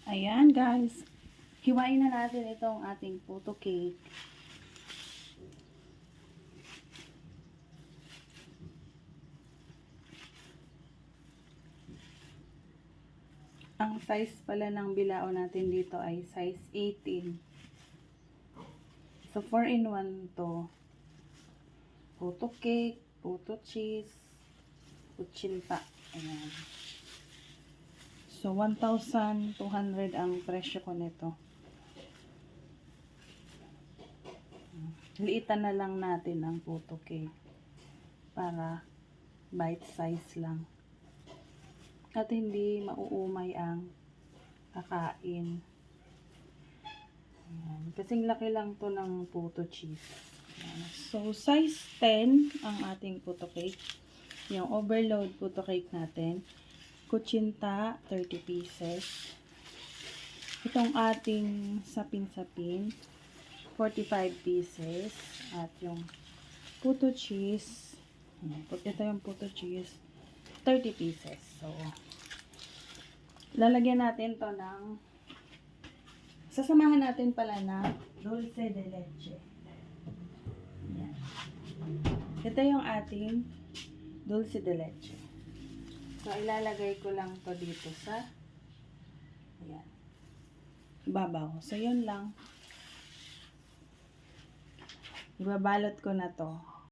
Ayan guys, hiwain na natin itong ating puto cake. Ang size pala ng bilao natin dito ay size 18. So 4-in-1 to. Puto cake, puto cheese, kutsinta. Ayan. So 1,200 ang presyo ko nito. Liitan na lang natin ang puto cake para bite size lang. At hindi mauumay ang kakain. Ayan. Kasing laki lang to ng puto cheese. Ayan. So, size 10 ang ating puto cake. Yung overload puto cake natin. Kutsinta, 30 pieces. Itong ating sapin-sapin, 45 pieces. At yung puto cheese, ito yung puto cheese, 30 pieces. So, lalagyan natin to ng, sasamahan natin pala na dulce de leche. Yan. Ito yung ating dulce de leche. So, ilalagay ko lang to dito sa, ayan, babaw. So, yun lang. Ibabalot ko na to.